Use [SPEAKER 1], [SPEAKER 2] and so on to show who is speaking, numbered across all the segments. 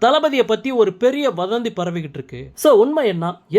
[SPEAKER 1] தளபதியை பத்தி ஒரு பெரிய வதந்தி பரவிக்கிட்டு இருக்கு. சோ உண்மை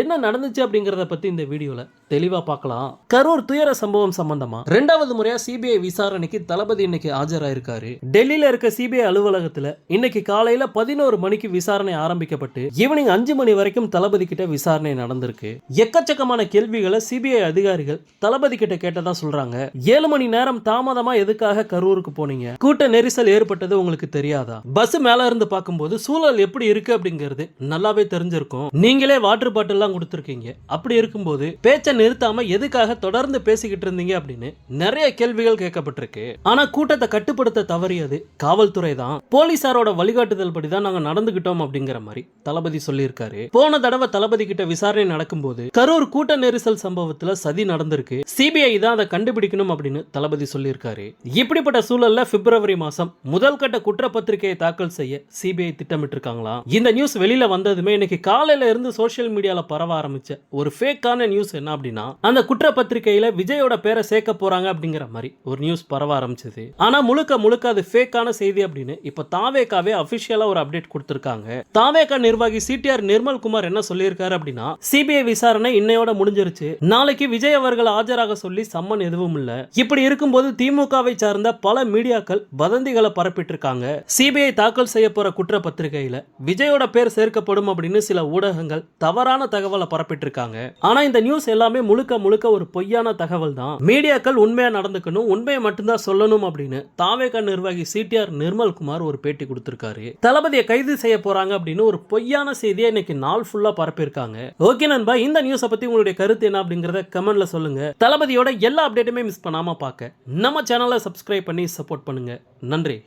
[SPEAKER 1] என்ன நடந்துச்சு அப்படிங்கறத பத்தி இந்த வீடியோல தெளிவா பார்க்கலாம். கரூர் துயர சம்பவம் சம்பந்தமா 2வது முறையா சிபிஐ விசாரணைக்கு தளபதி இன்னைக்கு ஆஜராயிருக்காரு. டெல்லியில இருக்க சிபிஐ அலுவலகத்துல இன்னைக்கு காலையில 11 மணிக்கு விசாரணை ஆரம்பிக்கப்பட்டு ஈவினிங் 5 மணி வரைக்கும் தளபதி கிட்ட விசாரணை நடந்திருக்கு. எக்கச்சக்கமான கேள்விகளை சிபிஐ அதிகாரிகள் தளபதி கிட்ட கேட்டதா சொல்றாங்க. 7 மணி நேரம் தாமதமா எதுக்காக கரூருக்கு போனீங்க? கூட்ட நெரிசல் ஏற்பட்டது உங்களுக்கு தெரியாதா? பஸ் மேல இருந்து பார்க்கும்போது சூழல் எப்படி இருக்கு அப்படிங்கிறது நல்லாவே தெரிஞ்சிருக்கும். நீங்களே வாட்டர் பாட்டில் எல்லாம் கொடுத்திருக்கீங்க. அப்படி இருக்கும்போது பேச்சை நிறுத்தாம எதுக்காக தொடர்ந்து பேசிக்கிட்டு இருந்தீங்க அப்படின்னு நிறைய கேள்விகள் கேட்கப்பட்டிருக்கு. ஆனா கூட்டத்தை கட்டுப்படுத்த தவறியது காவல்துறை தான். போலீசாரோட வழிகாட்டுதல் படிதான் நாங்க நடந்துகிட்டோம் அப்படிங்கிற மாதிரி தளபதி சொல்லியிருக்காரு. போன தடவை தளபதி கிட்ட விசாரணை நடக்கும்போது கரூர் கூட்ட நெரிசல் சம்பவத்துல சதி நடந்திருக்கு. சிபிஐ தான் அதை கண்டுபிடிக்கணும் அப்படின்னு தளபதி சொல்லியிருக்காரு. இப்படிப்பட்ட சூழல்ல பிப்ரவரி மாசம் முதல் கட்ட குற்றப்பத்திரிகையை தாக்கல் செய்ய சிபிஐ திட்டமிட்டு இருக்காங்களாம். இந்த நியூஸ் வெளியில வந்ததுமே இன்னைக்கு காலையில இருந்து சோஷியல் மீடியால பரவ ஆரம்பிச்ச ஒரு ஃபேக்கான நியூஸ் என்ன அப்படின்னா, அந்த குற்றப்பத்திரிகையில விஜயோட பேரை சேர்க்க போறாங்க அப்படிங்கிற மாதிரி ஒரு நியூஸ் பரவ ஆரம்பிச்சது. ஆனா முழுக்க அது ஃபேக்கான செய்தி அப்படின்னு இப்ப தாவேகாவே அபிஷியலா ஒரு அப்டேட் கொடுத்திருக்காங்க. தாவேகா நிர்வாகி சிடிஆர் நிர்மல் குமார் என்ன சொல்லியிருக்காரு அப்படின்னா, சிபிஐ விசாரணை இன்னையோட முடிஞ்சிருச்சு. நாளைக்கு விஜய் அவர்கள் ஆஜராக சொல்லி சம்மன் எதுவும் இல்ல. இப்படி இருக்கும்போது திமுகவை சார்ந்த பல மீடியாக்கள் வதந்திகளை பரப்பிட்டு இருக்காங்க. சிபிஐ தாக்கல் செய்ய போற குற்றப்பத்திரிகையில விஜயோட பேர் சேர்க்கப்படும் அப்படின்னு சில ஊடகங்கள் தவறான தகவலை பரப்பிட்டு இருக்காங்க. ஆனா இந்த நியூஸ் எல்லாமே முழுக்க ஒரு பொய்யான தகவல் தான். மீடியாக்கள் உண்மையா நடந்துக்கணும், உண்மையை மட்டும்தான் சொல்லணும் அப்படின்னு தாவேகா நிர்வாகி சிடிஆர் நிர்மல் குமார் ஒரு பேட்டி கொடுத்திருக்காரு. தளபதியை கைது செய்ய போறாங்க அப்படின்னு ஒரு பொய்யான செய்தியை இன்னைக்கு நாள் ஃபுல்லா பரப்பியிருக்காங்க. ஓகே நண்பா, இந்த நியூஸை பத்தி உங்களுடைய கருத்து என்ன அப்படிங்கறத கமெண்ட்ல சொல்லுங்க. தளபதியோட எல்லா அப்டேட்டுமே மிஸ் பண்ணாம பார்க்க நம்ம சேனலை சப்ஸ்கிரைப் பண்ணி சப்போர்ட் பண்ணுங்க. நன்றி.